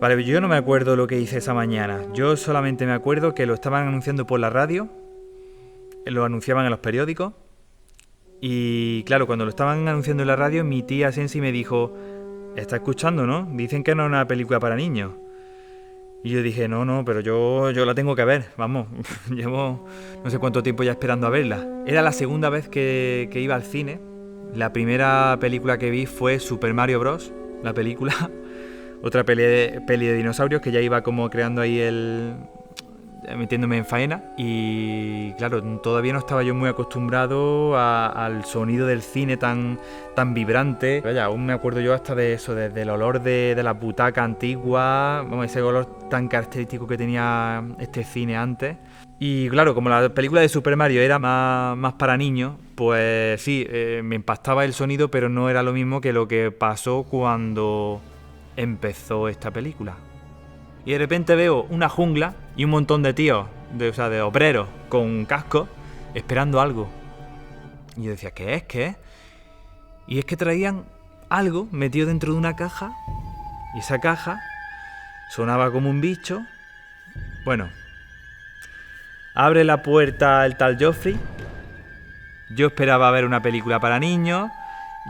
Vale, yo no me acuerdo lo que hice esa mañana. Yo solamente me acuerdo que lo estaban anunciando por la radio, lo anunciaban en los periódicos. Y claro, cuando lo estaban anunciando en la radio, mi tía Sensi me dijo: ¿está escuchando, no? Dicen que no es una película para niños. Y yo dije, no, pero yo la tengo que ver, vamos. Llevo no sé cuánto tiempo ya esperando a verla. Era la segunda vez que iba al cine. La primera película que vi fue Super Mario Bros., la película. Otra peli de dinosaurios que ya iba como creando ahí metiéndome en faena. Y claro, todavía no estaba yo muy acostumbrado al sonido del cine tan vibrante. Vaya, aún me acuerdo yo hasta de eso, desde el olor de la butaca antigua, vamos, ese olor tan característico que tenía este cine antes. Y claro, como la película de Super Mario era más para niños, pues sí, me impactaba el sonido, pero no era lo mismo que lo que pasó cuando empezó esta película. Y de repente veo una jungla y un montón de tíos, de obreros con cascos, esperando algo. Y yo decía, ¿qué es? ¿Qué es? Y es que traían algo metido dentro de una caja, y esa caja sonaba como un bicho. Bueno, abre la puerta el tal Geoffrey. Yo esperaba ver una película para niños.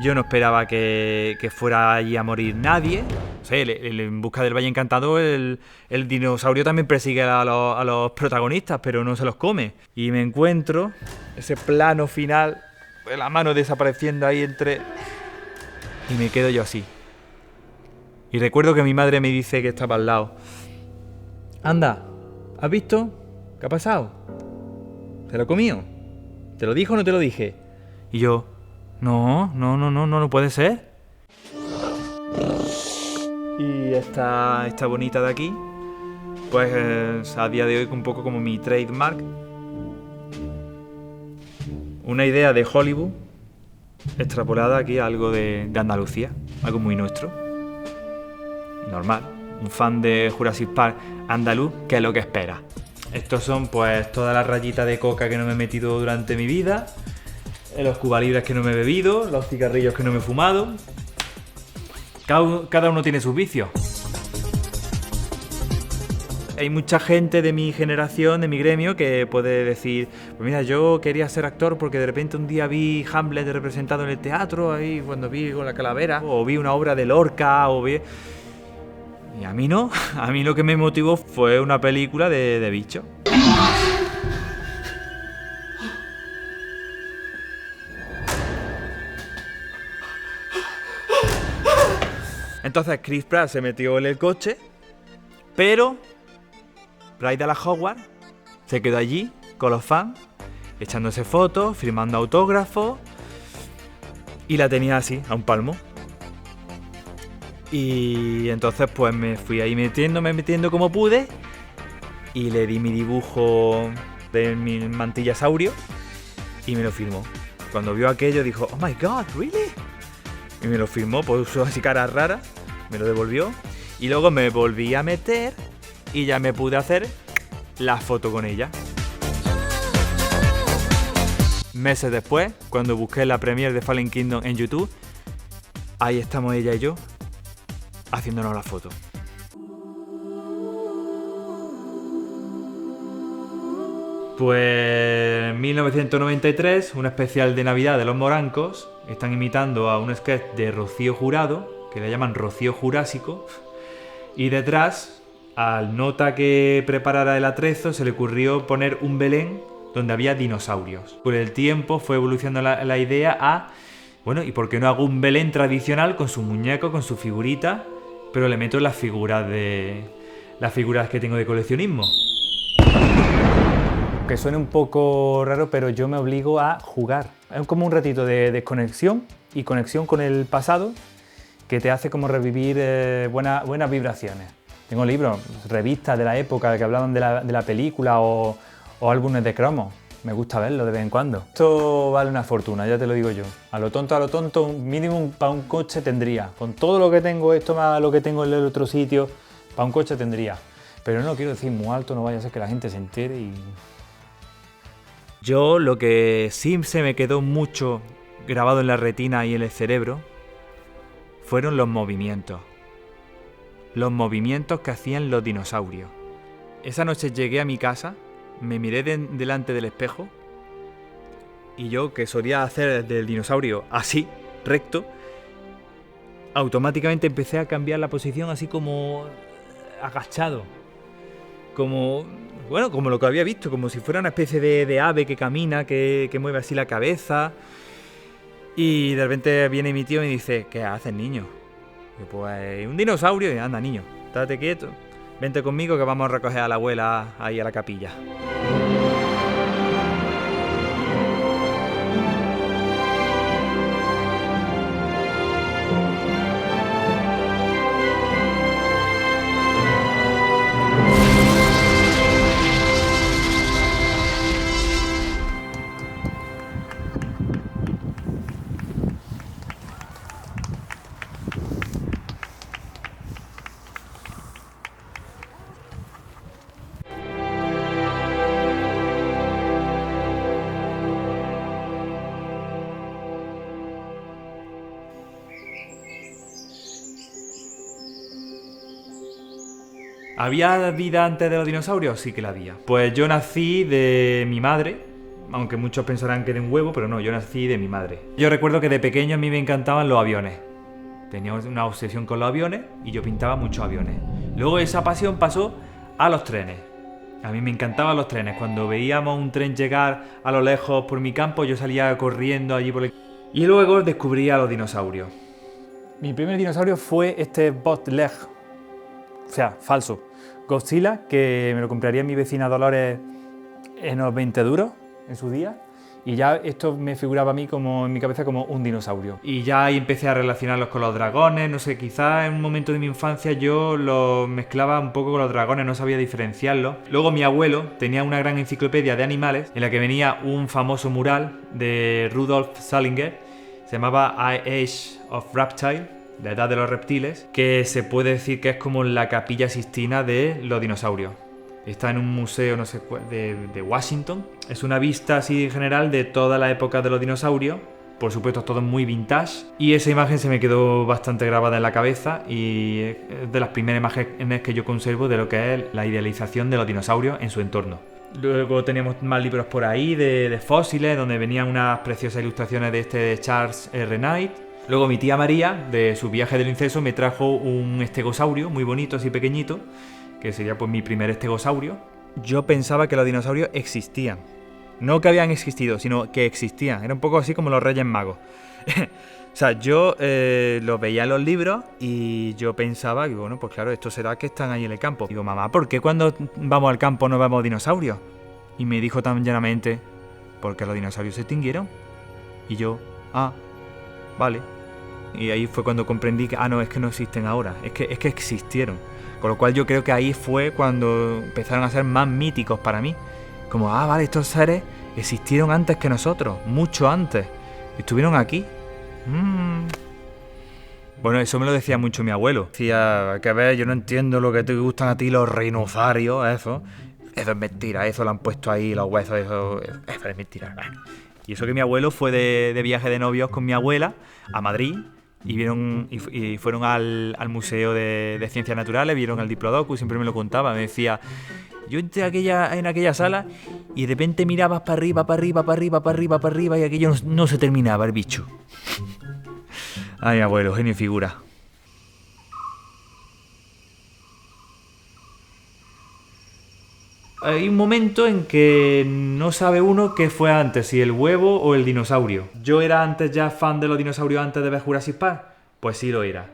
Yo no esperaba que fuera allí a morir nadie. O sea, en Busca del Valle Encantado el dinosaurio también persigue a los protagonistas, pero no se los come. Y me encuentro ese plano final, la mano desapareciendo ahí entre... Y me quedo yo así. Y recuerdo que mi madre me dice que estaba al lado. Anda, ¿has visto? ¿Qué ha pasado? ¿Se lo comió? ¿Te lo dijo o no te lo dije? Y yo... No puede ser. Y esta bonita de aquí, pues a día de hoy un poco como mi trademark. Una idea de Hollywood extrapolada aquí a algo de Andalucía, algo muy nuestro. Normal, un fan de Jurassic Park andaluz, ¿qué es lo que espera? Estos son pues todas las rayitas de coca que no me he metido durante mi vida, los cubalibres que no me he bebido, los cigarrillos que no me he fumado. Cada uno tiene sus vicios. Hay mucha gente de mi generación, de mi gremio, que puede decir, pues mira, yo quería ser actor porque de repente un día vi Hamlet representado en el teatro, ahí cuando vi con la calavera, o vi una obra de Lorca, Y a mí no, a mí lo que me motivó fue una película de bicho. Entonces Chris Pratt se metió en el coche, pero Bryce Howard se quedó allí con los fans, echándose fotos, firmando autógrafos, y la tenía así, a un palmo. Y entonces pues me fui ahí metiendo como pude, y le di mi dibujo de mi mantillasaurio y me lo firmó. Cuando vio aquello dijo, oh my god, really? Y me lo firmó, puso así cara rara, me lo devolvió y luego me volví a meter y ya me pude hacer la foto con ella. Meses después, cuando busqué la premiere de Fallen Kingdom en YouTube, ahí estamos ella y yo haciéndonos la foto. Pues en 1993, un especial de Navidad de Los Morancos, están imitando a un sketch de Rocío Jurado, que le llaman Rocío Jurásico, y detrás, al nota que preparara el atrezo, se le ocurrió poner un Belén donde había dinosaurios. Con el tiempo fue evolucionando la idea a, bueno, ¿y por qué no hago un Belén tradicional con su muñeco, con su figurita, pero le meto las figuras que tengo de coleccionismo? Que suene un poco raro, pero yo me obligo a jugar. Es como un ratito de desconexión y conexión con el pasado que te hace como revivir buenas vibraciones. Tengo libros, revistas de la época que hablaban de la película o álbumes de cromos. Me gusta verlo de vez en cuando. Esto vale una fortuna, ya te lo digo yo. A lo tonto, un mínimo para un coche tendría. Con todo lo que tengo esto más lo que tengo en el otro sitio, para un coche tendría. Pero no lo quiero decir muy alto, no vaya a ser que la gente se entere y... Yo lo que sí se me quedó mucho grabado en la retina y en el cerebro fueron los movimientos. los movimientos que hacían los dinosaurios. Esa noche llegué a mi casa, me miré delante del espejo y yo, que solía hacer del dinosaurio así, recto, automáticamente empecé a cambiar la posición así como agachado. Como lo que había visto, como si fuera una especie de ave que camina, que mueve así la cabeza. Y de repente viene mi tío y me dice, ¿qué haces, niño? Y pues, un dinosaurio. Y anda, niño, estate quieto, vente conmigo que vamos a recoger a la abuela ahí a la capilla. ¿Había vida antes de los dinosaurios? Sí que la había. Pues yo nací de mi madre, aunque muchos pensarán que de un huevo, pero no, yo nací de mi madre. Yo recuerdo que de pequeño a mí me encantaban los aviones. Tenía una obsesión con los aviones y yo pintaba muchos aviones. Luego esa pasión pasó a los trenes. A mí me encantaban los trenes. Cuando veíamos un tren llegar a lo lejos por mi campo, yo salía corriendo allí por el... Y luego descubrí a los dinosaurios. Mi primer dinosaurio fue este Botleg. O sea, falso. Godzilla, que me lo compraría mi vecina Dolores en unos 20 duros en su día. Y ya esto me figuraba a mí como en mi cabeza como un dinosaurio. Y ya ahí empecé a relacionarlos con los dragones, no sé, quizás en un momento de mi infancia yo los mezclaba un poco con los dragones, no sabía diferenciarlos. Luego mi abuelo tenía una gran enciclopedia de animales en la que venía un famoso mural de Rudolf Salinger, se llamaba Age of Reptile, la edad de los reptiles, que se puede decir que es como la Capilla Sixtina de los dinosaurios. Está en un museo, no sé, de Washington. Es una vista así general de toda la época de los dinosaurios. Por supuesto, todo muy vintage. Y esa imagen se me quedó bastante grabada en la cabeza y es de las primeras imágenes que yo conservo de lo que es la idealización de los dinosaurios en su entorno. Luego teníamos más libros por ahí de fósiles, donde venían unas preciosas ilustraciones de Charles R. Knight. Luego mi tía María, de su viaje del inceso, me trajo un estegosaurio muy bonito, así pequeñito, que sería pues mi primer estegosaurio. Yo pensaba que los dinosaurios existían. No que habían existido, sino que existían. Era un poco así como los Reyes Magos. O sea, yo los veía en los libros y yo pensaba que, bueno, pues claro, esto será que están ahí en el campo. Digo, mamá, ¿por qué cuando vamos al campo no vemos dinosaurios? Y me dijo tan llanamente, porque los dinosaurios se extinguieron. Y yo, vale. Y ahí fue cuando comprendí que, no, es que no existen ahora, es que existieron. Con lo cual yo creo que ahí fue cuando empezaron a ser más míticos para mí. Como, vale, estos seres existieron antes que nosotros, mucho antes. Estuvieron aquí. Bueno, eso me lo decía mucho mi abuelo. Decía, que ver, yo no entiendo lo que te gustan a ti los rinosaurios, eso. Eso es mentira, eso lo han puesto ahí, los huesos, eso es mentira. Y eso que mi abuelo fue de viaje de novios con mi abuela a Madrid. Y fueron al Museo de Ciencias Naturales, vieron el Diplodocus, siempre me lo contaba, me decía, yo entré en aquella sala y de repente mirabas para arriba, para arriba, para arriba, para arriba, para arriba y aquello no se terminaba el bicho. Ay, abuelo, genio y figura. Hay un momento en que no sabe uno qué fue antes, si el huevo o el dinosaurio. ¿Yo era antes ya fan de los dinosaurios antes de ver Jurassic Park? Pues sí lo era.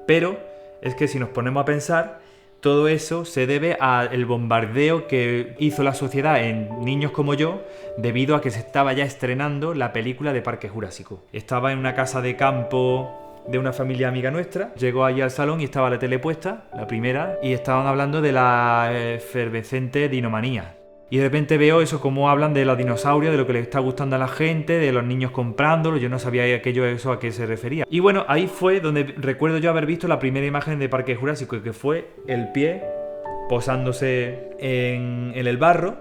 Pero es que si nos ponemos a pensar, todo eso se debe al bombardeo que hizo la sociedad en niños como yo, debido a que se estaba ya estrenando la película de Parque Jurásico. Estaba en una casa de campo de una familia amiga nuestra, llegó allí al salón y estaba la tele puesta, la primera, y estaban hablando de la efervescente dinomanía. Y de repente veo eso, cómo hablan de los dinosaurios, de lo que les está gustando a la gente, de los niños comprándolo, yo no sabía eso a qué se refería. Y bueno, ahí fue donde recuerdo yo haber visto la primera imagen de Parque Jurásico, que fue el pie posándose en el barro,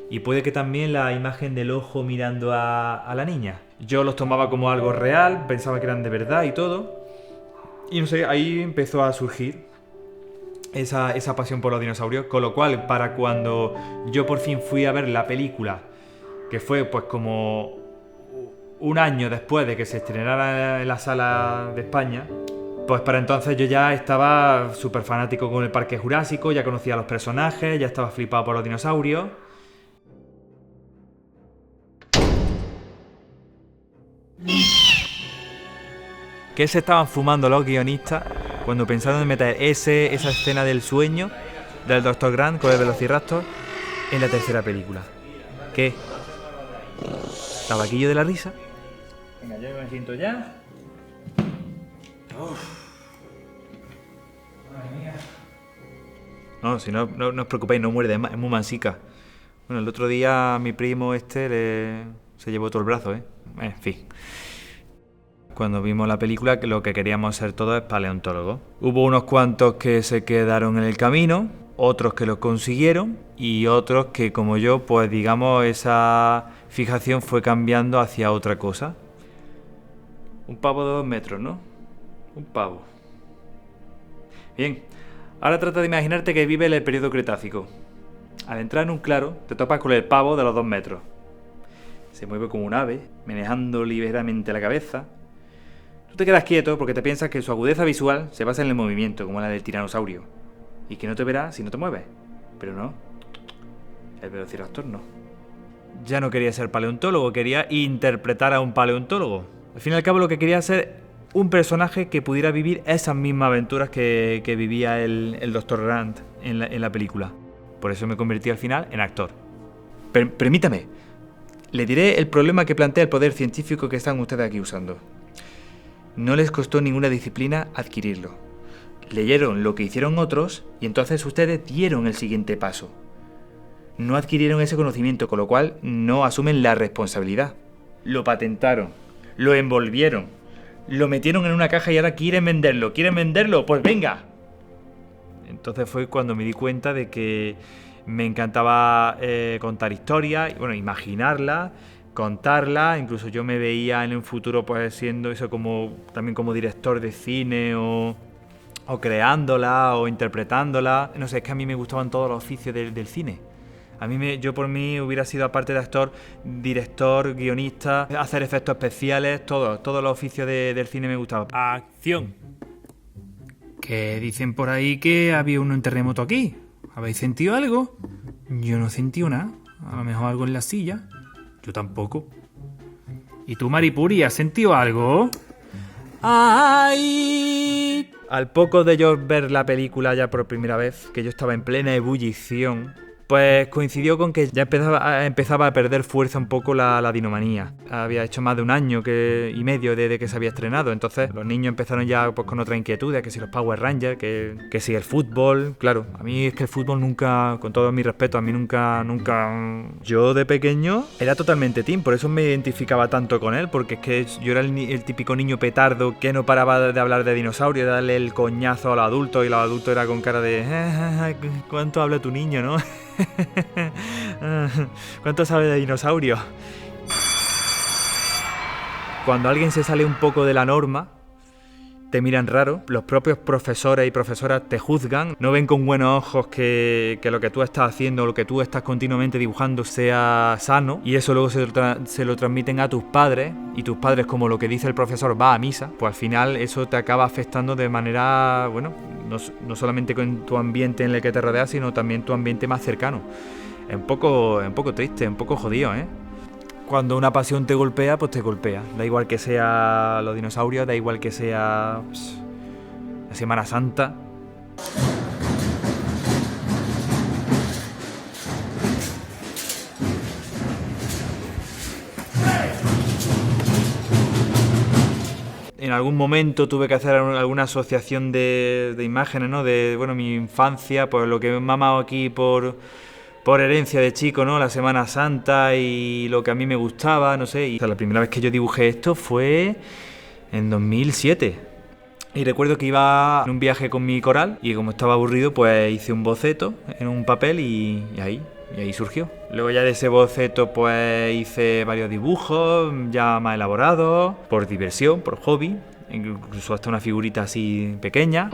y puede que también la imagen del ojo mirando a la niña. Yo los tomaba como algo real, pensaba que eran de verdad y todo. Y no sé, ahí empezó a surgir esa pasión por los dinosaurios, con lo cual para cuando yo por fin fui a ver la película, que fue pues como un año después de que se estrenara en la sala de España, pues para entonces yo ya estaba súper fanático con el Parque Jurásico, ya conocía a los personajes, ya estaba flipado por los dinosaurios. ¿Qué se estaban fumando los guionistas cuando pensaron en meter esa escena del sueño del Dr. Grant con el Velociraptor en la tercera película? ¿Qué? ¿Tabaquillo de la risa? Venga, yo me siento ya. No, si no os preocupéis, no muerde, es muy mansica. Bueno, el otro día mi primo se llevó todo el brazo, ¿eh? En fin. Cuando vimos la película, lo que queríamos ser todos es paleontólogos. Hubo unos cuantos que se quedaron en el camino, otros que lo consiguieron y otros que, como yo, pues digamos, esa fijación fue cambiando hacia otra cosa. Un pavo de 2 metros, ¿no? Un pavo. Bien, ahora trata de imaginarte que vive en el periodo Cretácico. Al entrar en un claro, te topas con el pavo de los 2 metros. Se mueve como un ave, manejando ligeramente la cabeza. Tú te quedas quieto porque te piensas que su agudeza visual se basa en el movimiento, como la del tiranosaurio, y que no te verá si no te mueves. Pero no, el velociraptor no. Ya no quería ser paleontólogo, quería interpretar a un paleontólogo. Al fin y al cabo lo que quería era ser un personaje que pudiera vivir esas mismas aventuras que vivía el Dr. Grant en la película. Por eso me convertí al final en actor. Permítame, le diré el problema que plantea el poder científico que están ustedes aquí usando. No les costó ninguna disciplina adquirirlo. Leyeron lo que hicieron otros y entonces ustedes dieron el siguiente paso. No adquirieron ese conocimiento, con lo cual no asumen la responsabilidad. Lo patentaron, lo envolvieron, lo metieron en una caja y ahora quieren venderlo. ¿Quieren venderlo? Pues venga. Entonces fue cuando me di cuenta de que me encantaba contar historias, bueno, imaginarlas, contarla. Incluso yo me veía en un futuro pues siendo eso también como director de cine o creándola o interpretándola. No sé, es que a mí me gustaban todos los oficios del cine. Yo por mí hubiera sido, aparte de actor, director, guionista, hacer efectos especiales, todos los oficios del cine me gustaban. ¡Acción! Que dicen por ahí que había un terremoto aquí. ¿Habéis sentido algo? Yo no he sentido nada. A lo mejor algo en la silla. Yo tampoco. ¿Y tú, Maripuri, has sentido algo? ¡Ay! Al poco de yo ver la película ya por primera vez, que yo estaba en plena ebullición, pues coincidió con que ya empezaba a perder fuerza un poco la dinomanía. Había hecho más de un año y medio desde que se había estrenado, entonces los niños empezaron ya pues con otras inquietudes, que si los Power Rangers, que si el fútbol. Claro, a mí es que el fútbol nunca, con todo mi respeto, a mí nunca... Yo de pequeño era totalmente team, por eso me identificaba tanto con él, porque es que yo era el típico niño petardo que no paraba de hablar de dinosaurios, de darle el coñazo a los adultos, y los adultos era con cara de... ¿Cuánto habla tu niño, no? ¿Cuánto sabe de dinosaurios? Cuando alguien se sale un poco de la norma, te miran raro, los propios profesores y profesoras te juzgan, no ven con buenos ojos que lo que tú estás haciendo, lo que tú estás continuamente dibujando sea sano, y eso luego se lo transmiten a tus padres, y tus padres, como lo que dice el profesor va a misa, pues al final eso te acaba afectando de manera, bueno, no solamente con tu ambiente en el que te rodeas, sino también tu ambiente más cercano. Es un poco triste, un poco jodido, ¿eh? Cuando una pasión te golpea, pues te golpea. Da igual que sea los dinosaurios, da igual que sea la Semana Santa. En algún momento tuve que hacer alguna asociación de imágenes, ¿no? De, bueno, mi infancia, pues lo que he mamado aquí por herencia de chico, ¿no? La Semana Santa y lo que a mí me gustaba, no sé. Y la primera vez que yo dibujé esto fue en 2007. Y recuerdo que iba en un viaje con mi coral y como estaba aburrido, pues hice un boceto en un papel y ahí surgió. Luego ya de ese boceto pues hice varios dibujos ya más elaborados, por diversión, por hobby, incluso hasta una figurita así pequeña.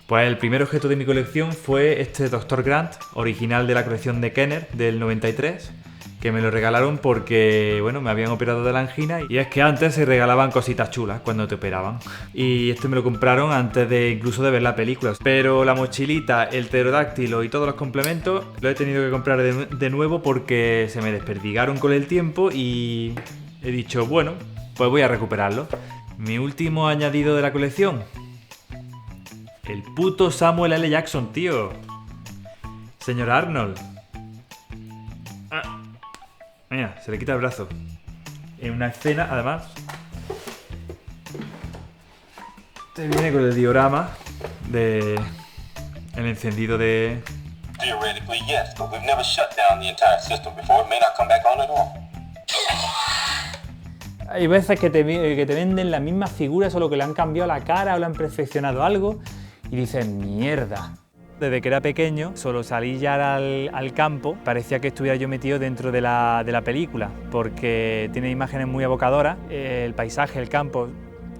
Pues el primer objeto de mi colección fue este Dr. Grant, original de la colección de Kenner del 93, que me lo regalaron porque, bueno, me habían operado de la angina y es que antes se regalaban cositas chulas cuando te operaban. Y este me lo compraron antes de incluso de ver la película. Pero la mochilita, el pterodáctilo y todos los complementos lo he tenido que comprar de nuevo porque se me desperdigaron con el tiempo y he dicho, bueno, pues voy a recuperarlo. Mi último añadido de la colección. El puto Samuel L. Jackson, tío. Señor Arnold. Mira, se le quita el brazo. En una escena, además, te viene con el diorama de el encendido de... Theoretically, yes, but we've never shut down the entire system before. It may not come back on at all. Hay veces que te venden la misma figura, solo que le han cambiado la cara o le han perfeccionado algo y dices, mierda. Desde que era pequeño, solo salí ya al campo, parecía que estuviera yo metido dentro de la película, porque tiene imágenes muy evocadoras, el paisaje, el campo.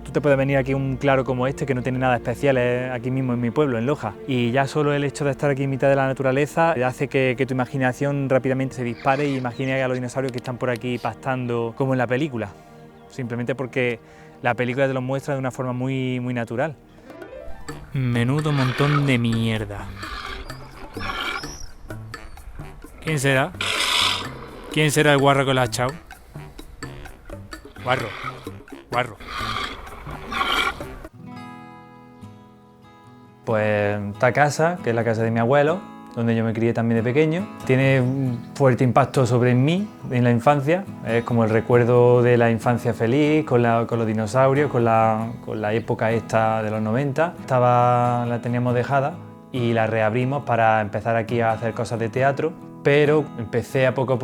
Tú te puedes venir aquí a un claro como este, que no tiene nada especial, es aquí mismo en mi pueblo, en Loja, y ya solo el hecho de estar aquí en mitad de la naturaleza hace que tu imaginación rápidamente se dispare y imagines a los dinosaurios que están por aquí pastando como en la película, simplemente porque la película te los muestra de una forma muy, muy natural. Menudo montón de mierda. ¿Quién será? ¿Quién será el guarro que lo ha echado? Guarro. Pues esta casa, que es la casa de mi abuelo, donde yo me crié también de pequeño, tiene un fuerte impacto sobre mí en la infancia. Es como el recuerdo de la infancia feliz, con los dinosaurios, con la época esta de los 90. La teníamos dejada y la reabrimos para empezar aquí a hacer cosas de teatro, pero empecé a poco,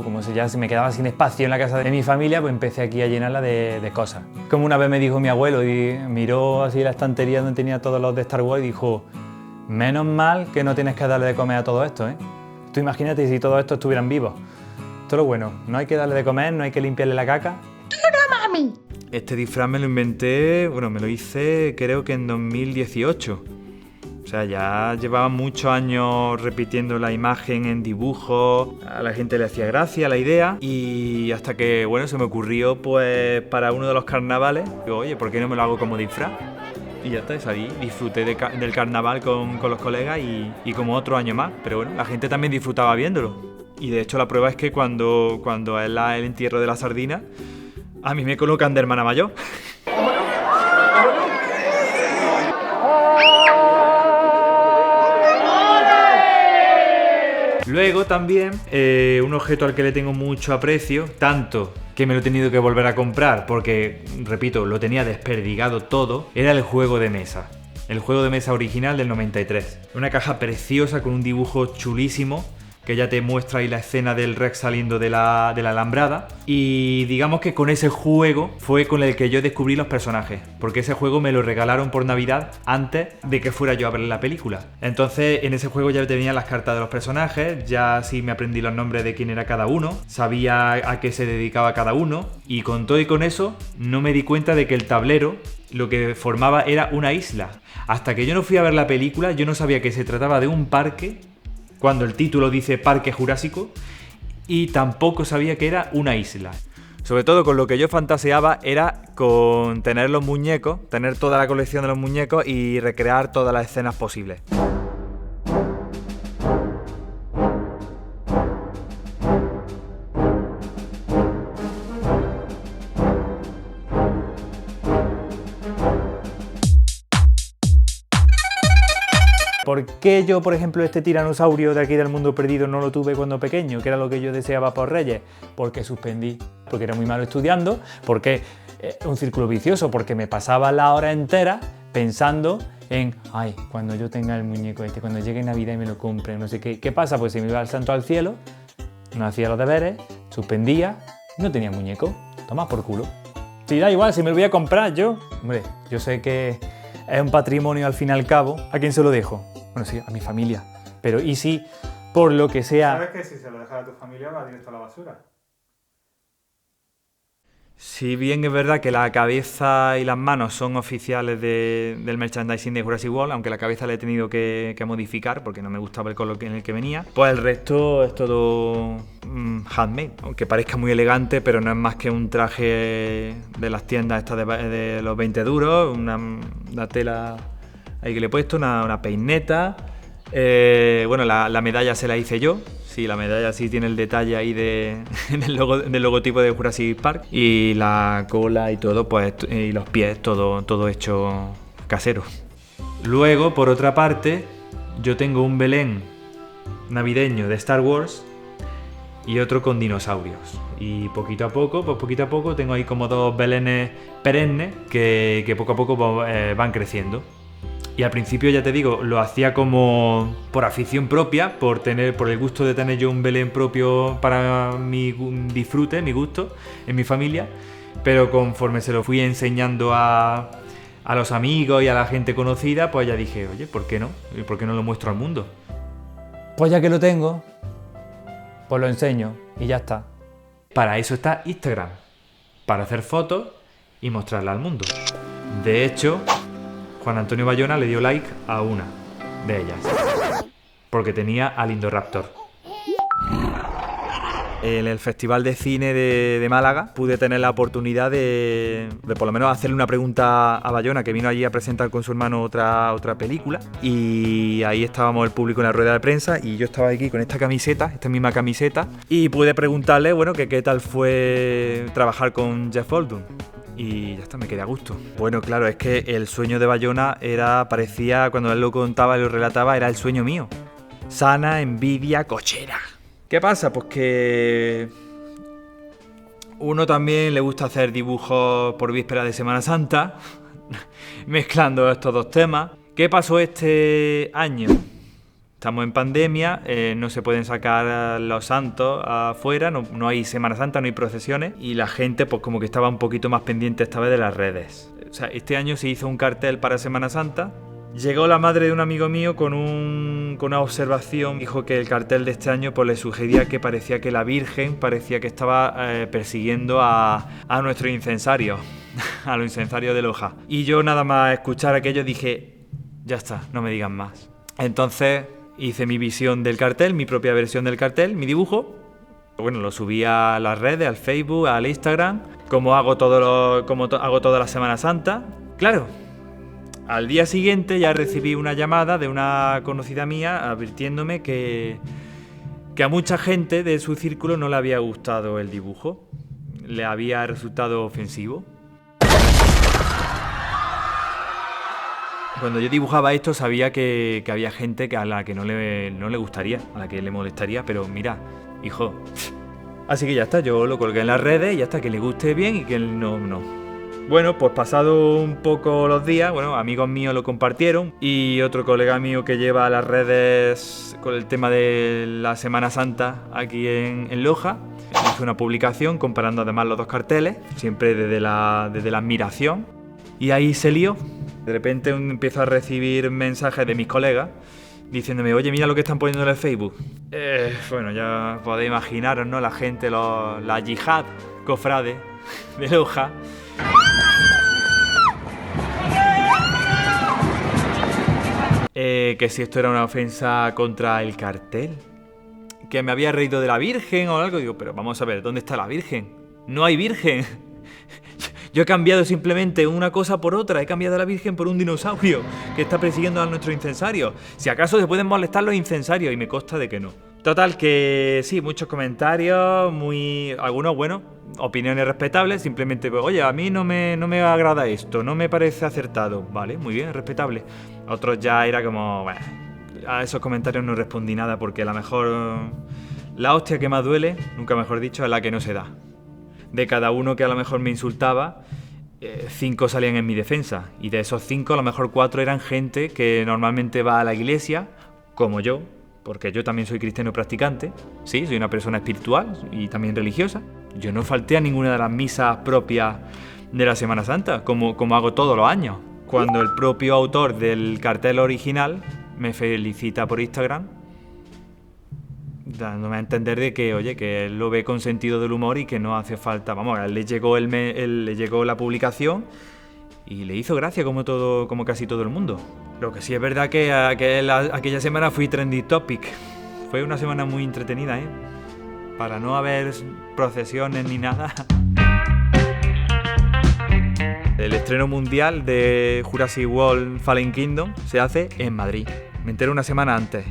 como si ya se me quedaba sin espacio en la casa de mi familia, pues empecé aquí a llenarla de cosas. Como una vez me dijo mi abuelo, y miró así la estantería donde tenía todos los de Star Wars y dijo, menos mal que no tienes que darle de comer a todo esto, ¿eh? Tú imagínate si todos estos estuvieran vivos. Esto es lo bueno, no hay que darle de comer, no hay que limpiarle la caca. ¡Dura, mami! Este disfraz me lo inventé, bueno, me lo hice creo que en 2018. O sea, ya llevaba muchos años repitiendo la imagen en dibujos, a la gente le hacía gracia la idea y hasta que, bueno, se me ocurrió pues para uno de los carnavales, digo, oye, ¿por qué no me lo hago como disfraz? Y ya está, salí, disfruté del carnaval con los colegas y como otro año más, pero bueno, la gente también disfrutaba viéndolo. Y de hecho la prueba es que cuando es el entierro de la sardina, a mí me colocan de hermana mayor. Luego también, un objeto al que le tengo mucho aprecio, tanto que me lo he tenido que volver a comprar porque, repito, lo tenía desperdigado todo, era el juego de mesa. El juego de mesa original del 93. Una caja preciosa con un dibujo chulísimo que ya te muestra ahí la escena del Rex saliendo de la alambrada. Y digamos que con ese juego fue con el que yo descubrí los personajes, porque ese juego me lo regalaron por Navidad antes de que fuera yo a ver la película. Entonces en ese juego ya tenía las cartas de los personajes, ya sí me aprendí los nombres de quién era cada uno, sabía a qué se dedicaba cada uno, y con todo y con eso no me di cuenta de que el tablero lo que formaba era una isla. Hasta que yo no fui a ver la película, yo no sabía que se trataba de un parque, cuando el título dice Parque Jurásico, y tampoco sabía que era una isla. Sobre todo con lo que yo fantaseaba era con tener los muñecos, tener toda la colección de los muñecos y recrear todas las escenas posibles. ¿Por qué yo, por ejemplo, este tiranosaurio de aquí del mundo perdido no lo tuve cuando pequeño, que era lo que yo deseaba por Reyes? Porque suspendí, porque era muy malo estudiando, porque un círculo vicioso, porque me pasaba la hora entera pensando en, ay, cuando yo tenga el muñeco este, cuando llegue Navidad y me lo compre, no sé qué. ¿Qué pasa? Pues si me iba al santo al cielo, no hacía los deberes, suspendía, no tenía muñeco, toma por culo. Si da igual, si me lo voy a comprar yo. Hombre, yo sé que es un patrimonio al fin y al cabo. ¿A quién se lo dejo? Bueno, sí, a mi familia. Pero ¿y si, por lo que sea... ¿Sabes que si se lo dejas a tu familia va directo a la basura? Si bien es verdad que la cabeza y las manos son oficiales del merchandising de Jurassic World, aunque la cabeza la he tenido que modificar porque no me gustaba el color en el que venía, pues el resto es todo handmade, aunque parezca muy elegante, pero no es más que un traje de las tiendas estas de los 20 duros, una tela ahí que le he puesto, una peineta. Bueno, la medalla se la hice yo. Sí, la medalla sí tiene el detalle ahí del logotipo de Jurassic Park. Y la cola y todo, pues, y los pies, todo hecho casero. Luego, por otra parte, yo tengo un Belén navideño de Star Wars y otro con dinosaurios. Y poquito a poco, tengo ahí como 2 belenes perennes que poco a poco van creciendo. Y al principio, ya te digo, lo hacía como por afición propia, por el gusto de tener yo un Belén propio para mi disfrute, mi gusto, en mi familia. Pero conforme se lo fui enseñando a los amigos y a la gente conocida, pues ya dije, oye, ¿por qué no? ¿Y por qué no lo muestro al mundo? Pues ya que lo tengo, pues lo enseño y ya está. Para eso está Instagram, para hacer fotos y mostrarla al mundo. De hecho, Juan Antonio Bayona le dio like a una de ellas, porque tenía al Indoraptor. En el Festival de Cine de Málaga pude tener la oportunidad de por lo menos hacerle una pregunta a Bayona, que vino allí a presentar con su hermano otra película, y ahí estábamos el público en la rueda de prensa y yo estaba aquí con esta misma camiseta, y pude preguntarle, bueno, que qué tal fue trabajar con Jeff Goldblum. Y ya está, me quedé a gusto. Bueno, claro, es que el sueño de Bayona parecía, cuando él lo contaba y lo relataba, era el sueño mío. Sana envidia cochera. ¿Qué pasa? Pues que uno también le gusta hacer dibujos por víspera de Semana Santa, mezclando estos dos temas. ¿Qué pasó este año? Estamos en pandemia, no se pueden sacar los santos afuera, no hay Semana Santa, no hay procesiones, y la gente pues como que estaba un poquito más pendiente esta vez de las redes. O sea, este año se hizo un cartel para Semana Santa. Llegó la madre de un amigo mío con una observación. Dijo que el cartel de este año pues le sugería que parecía que la Virgen estaba persiguiendo a nuestro incensario, a los incensarios de Loja. Y yo nada más escuchar aquello dije, ya está, no me digan más. Entonces hice mi visión del cartel, mi propia versión del cartel, mi dibujo. Bueno, lo subí a las redes, al Facebook, al Instagram, como hago toda la Semana Santa. Claro, al día siguiente ya recibí una llamada de una conocida mía advirtiéndome que a mucha gente de su círculo no le había gustado el dibujo, le había resultado ofensivo. Cuando yo dibujaba esto sabía que había gente a la que no le gustaría, a la que le molestaría, pero mira, hijo. Así que ya está, yo lo colgué en las redes y ya está, que le guste bien y que no. Bueno, pues pasado un poco los días, bueno, amigos míos lo compartieron y otro colega mío que lleva las redes con el tema de la Semana Santa aquí en Loja, hizo una publicación comparando además los dos carteles, siempre desde la admiración, y ahí se lió. De repente empiezo a recibir mensajes de mis colegas diciéndome, oye, mira lo que están poniendo en el Facebook. Bueno, ya podéis imaginaros, ¿no? La gente, la yihad cofrade de Loja. Que si esto era una ofensa contra el cartel, que me había reído de la Virgen o algo. Digo, pero vamos a ver, ¿dónde está la Virgen? No hay Virgen. Yo he cambiado simplemente una cosa por otra, he cambiado a la Virgen por un dinosaurio que está persiguiendo a nuestro incensario. Si acaso se pueden molestar los incensarios, y me consta de que no. Total, que sí, muchos comentarios, algunos buenos, opiniones respetables, simplemente, pues, oye, a mí no me agrada esto, no me parece acertado. Vale, muy bien, respetable. Otros ya era como, bueno, a esos comentarios no respondí nada porque a lo mejor la hostia que más duele, nunca mejor dicho, es la que no se da. De cada uno que a lo mejor me insultaba, 5 salían en mi defensa. Y de esos 5, a lo mejor 4 eran gente que normalmente va a la iglesia, como yo, porque yo también soy cristiano practicante. Sí, soy una persona espiritual y también religiosa. Yo no falté a ninguna de las misas propias de la Semana Santa, como hago todos los años. Cuando el propio autor del cartel original me felicita por Instagram, dándome a entender de que, oye, que él lo ve con sentido del humor y que no hace falta, vamos, a él le llegó, le llegó la publicación y le hizo gracia como casi todo el mundo. Lo que sí es verdad que aquella semana fui trending topic. Fue una semana muy entretenida, ¿eh? Para no haber procesiones ni nada. El estreno mundial de Jurassic World Fallen Kingdom se hace en Madrid. Me entero una semana antes.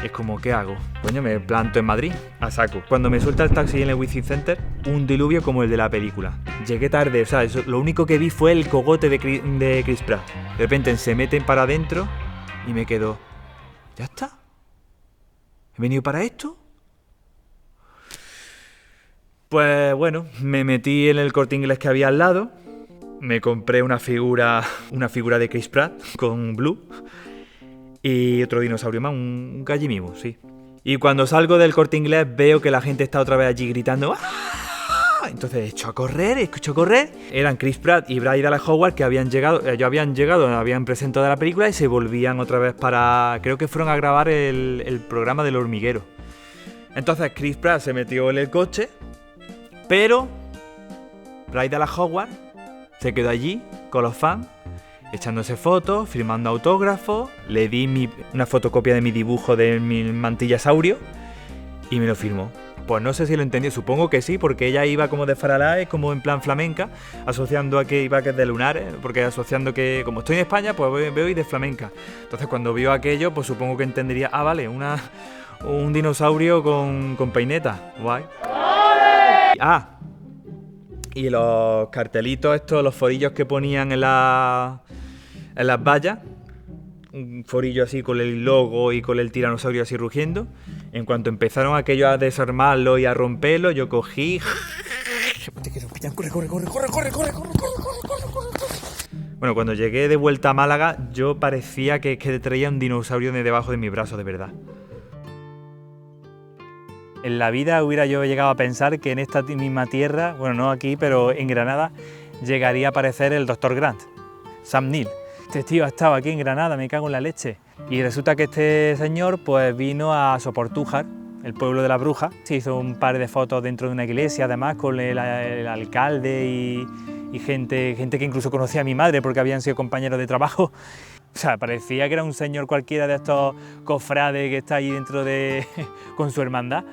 Es como, ¿qué hago? Coño, me planto en Madrid, a saco. Cuando me suelta el taxi en el Wizzing Center, un diluvio como el de la película. Llegué tarde, o sea, lo único que vi fue el cogote de Chris Pratt. De repente se meten para adentro y me quedo, ¿ya está? ¿He venido para esto? Pues bueno, me metí en el Corte Inglés que había al lado. Me compré una figura de Chris Pratt con Blue y otro dinosaurio más, un gallimimo, sí. Y cuando salgo del Corte Inglés veo que la gente está otra vez allí gritando ¡ah! Entonces escucho a correr. Eran Chris Pratt y Bryce Dallas Howard que habían presentado la película y se volvían otra vez creo que fueron a grabar el programa del hormiguero. Entonces Chris Pratt se metió en el coche, pero Bryce Dallas Howard se quedó allí con los fans, echándose fotos, firmando autógrafos. Le di una fotocopia de mi dibujo de mi mantillasaurio y me lo firmó. Pues no sé si lo entendió, supongo que sí, porque ella iba como de faralae, como en plan flamenca, asociando a que iba que es de lunares, porque asociando que como estoy en España, pues veo y de flamenca. Entonces cuando vio aquello, pues supongo que entendería, vale, un dinosaurio con peineta, guay. Y los cartelitos estos, los forillos que ponían en las vallas, un forillo así con el logo y con el tiranosaurio así rugiendo. En cuanto empezaron aquellos a desarmarlo y a romperlo, yo cogí... ¡Corre! Bueno, cuando llegué de vuelta a Málaga, yo parecía que traía un dinosaurio de debajo de mi brazo, de verdad. En la vida hubiera yo llegado a pensar que en esta misma tierra, bueno, no aquí, pero en Granada, llegaría a aparecer el Dr. Grant, Sam Neill. Este tío ha estado aquí en Granada, me cago en la leche. Y resulta que este señor pues vino a Soportújar, el pueblo de la bruja. Se hizo un par de fotos dentro de una iglesia, además, con el alcalde y gente que incluso conocía a mi madre porque habían sido compañeros de trabajo. O sea, parecía que era un señor cualquiera de estos cofrades que está ahí dentro con su hermandad.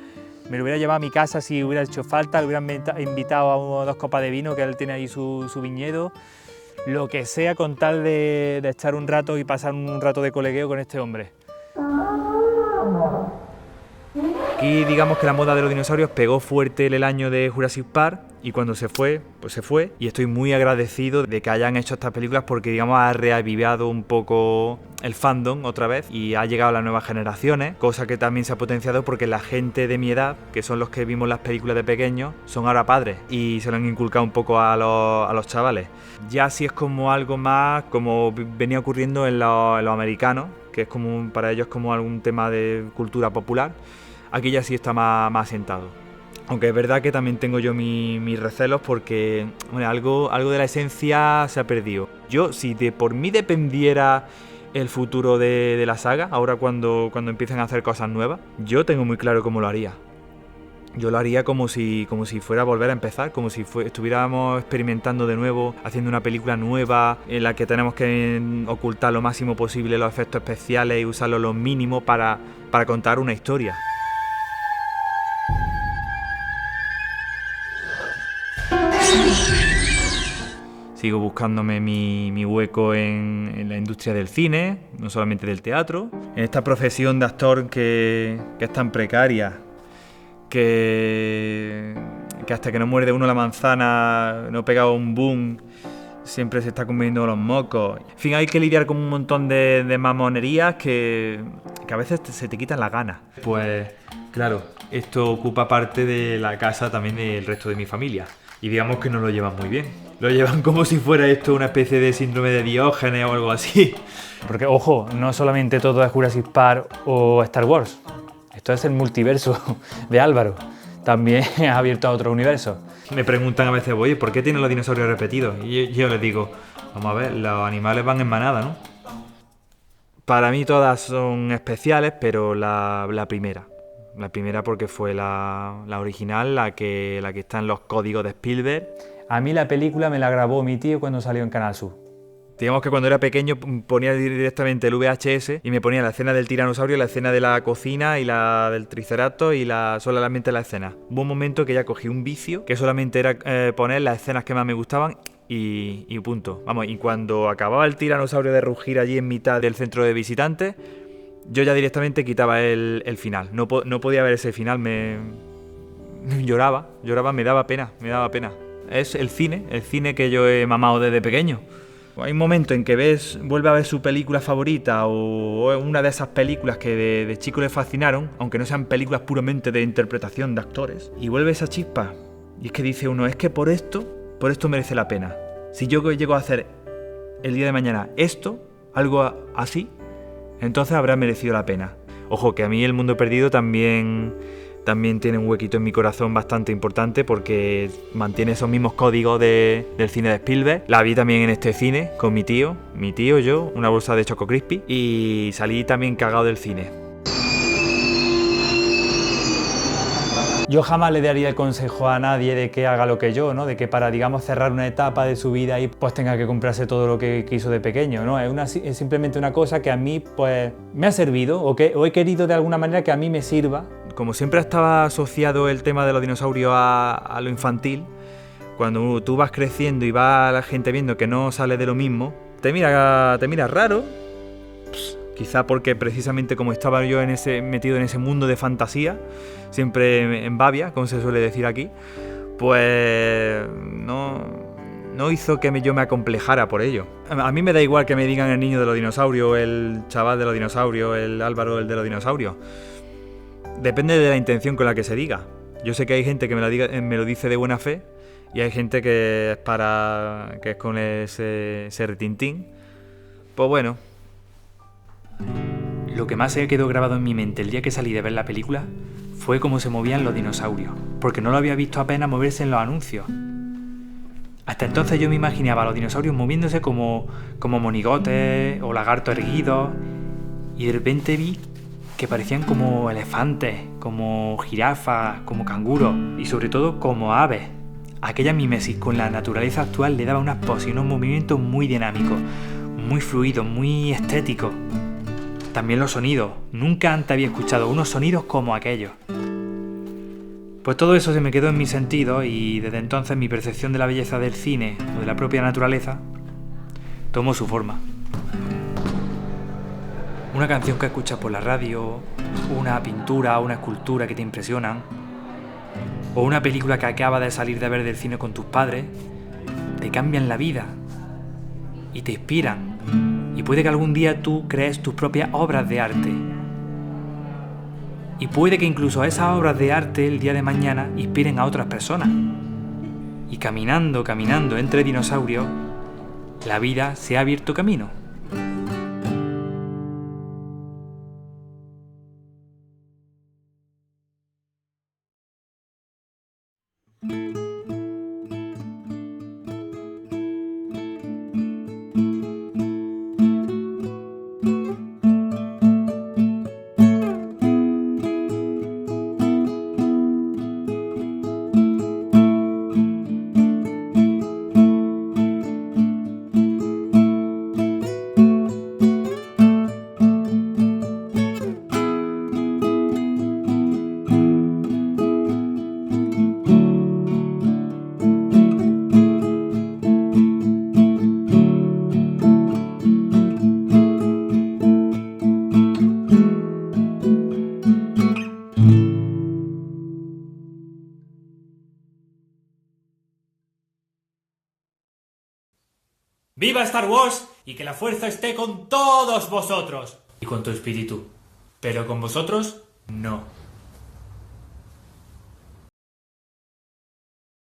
Me lo hubiera llevado a mi casa si hubiera hecho falta, le hubieran invitado a 2 copas de vino, que él tiene ahí su viñedo, lo que sea con tal de estar un rato y pasar un rato de colegueo con este hombre. Aquí digamos que la moda de los dinosaurios pegó fuerte el año de Jurassic Park y cuando se fue, pues se fue. Y estoy muy agradecido de que hayan hecho estas películas porque digamos ha reavivado un poco el fandom otra vez y ha llegado a las nuevas generaciones, cosa que también se ha potenciado porque la gente de mi edad, que son los que vimos las películas de pequeños, son ahora padres y se lo han inculcado un poco a los chavales. Ya sí es como algo más como venía ocurriendo en los americanos, que es como para ellos como algún tema de cultura popular. Aquí ya sí está más asentado. Aunque es verdad que también tengo yo mis recelos porque bueno, algo de la esencia se ha perdido. Yo, si por mí dependiera el futuro de la saga, ahora cuando empiecen a hacer cosas nuevas, yo tengo muy claro cómo lo haría. Yo lo haría como si fuera a volver a empezar, como si estuviéramos experimentando de nuevo, haciendo una película nueva en la que tenemos que ocultar lo máximo posible los efectos especiales y usarlo lo mínimo para contar una historia. Sigo buscándome mi hueco en la industria del cine, no solamente del teatro, en esta profesión de actor que es tan precaria, que hasta que no muerde uno la manzana, no pega un boom, siempre se está comiendo los mocos. En fin, hay que lidiar con un montón de mamonerías que a veces se te quitan las ganas. Pues claro, esto ocupa parte de la casa también del resto de mi familia. Y digamos que no lo llevan muy bien. Lo llevan como si fuera esto una especie de síndrome de Diógenes o algo así. Porque, ojo, no solamente todo es Jurassic Park o Star Wars. Esto es el multiverso de Álvaro. También ha abierto a otro universo. Me preguntan a veces, oye, ¿por qué tienen los dinosaurios repetidos? Y yo les digo, vamos a ver, los animales van en manada, ¿no? Para mí todas son especiales, pero la primera. La primera porque fue la original, la que está en los códigos de Spielberg. A mí la película me la grabó mi tío cuando salió en Canal Sur. Digamos que cuando era pequeño ponía directamente el VHS y me ponía la escena del tiranosaurio, la escena de la cocina y la del triceratops y solamente la escena. Hubo un momento que ya cogí un vicio que solamente era poner las escenas que más me gustaban y punto. Vamos, y cuando acababa el tiranosaurio de rugir allí en mitad del centro de visitantes, yo ya directamente quitaba el final. No podía ver ese final, lloraba, me daba pena. Es el cine que yo he mamado desde pequeño. Hay un momento en que vuelve a ver su película favorita o una de esas películas que de chico le fascinaron, aunque no sean películas puramente de interpretación de actores, y vuelve esa chispa. Y es que dice uno, es que por esto merece la pena. Si yo llego a hacer el día de mañana algo así, entonces habrá merecido la pena. Ojo, que a mí El Mundo Perdido también tiene un huequito en mi corazón bastante importante porque mantiene esos mismos códigos del cine de Spielberg. La vi también en este cine con mi tío, yo, una bolsa de Choco Crispy, y salí también cagado del cine. Yo jamás le daría el consejo a nadie de que haga lo que yo, ¿no? De que para, digamos, cerrar una etapa de su vida y pues tenga que comprarse todo lo que quiso de pequeño, ¿no? Es simplemente una cosa que a mí pues me ha servido o he querido de alguna manera que a mí me sirva. Como siempre estaba asociado el tema de los dinosaurios a lo infantil, cuando tú vas creciendo y va la gente viendo que no sale de lo mismo, te mira raro. Quizá porque precisamente como estaba yo metido en ese mundo de fantasía, siempre en babia, como se suele decir aquí, pues no hizo que yo me acomplejara por ello. A mí me da igual que me digan el niño de los dinosaurios, el chaval de los dinosaurios, el Álvaro el de los dinosaurios. Depende de la intención con la que se diga. Yo sé que hay gente que me lo dice de buena fe y hay gente que es con ese retintín. Pues bueno. Lo que más se quedó grabado en mi mente el día que salí de ver la película fue cómo se movían los dinosaurios, porque no lo había visto apenas moverse en los anuncios. Hasta entonces yo me imaginaba a los dinosaurios moviéndose como monigotes o lagartos erguidos, y de repente vi que parecían como elefantes, como jirafas, como canguros y sobre todo como aves. Aquella mimesis con la naturaleza actual le daba unas poses y unos movimientos muy dinámicos, muy fluidos, muy estéticos. También los sonidos. Nunca antes había escuchado unos sonidos como aquellos. Pues todo eso se me quedó en mis sentidos y desde entonces mi percepción de la belleza del cine o de la propia naturaleza tomó su forma. Una canción que escuchas por la radio, una pintura o una escultura que te impresionan, o una película que acabas de salir de ver del cine con tus padres, te cambian la vida y te inspiran. Y puede que algún día tú crees tus propias obras de arte. Y puede que incluso esas obras de arte el día de mañana inspiren a otras personas. Y caminando entre dinosaurios, la vida se ha abierto camino. ¡Viva Star Wars! Y que la fuerza esté con todos vosotros. Y con tu espíritu. Pero con vosotros, no.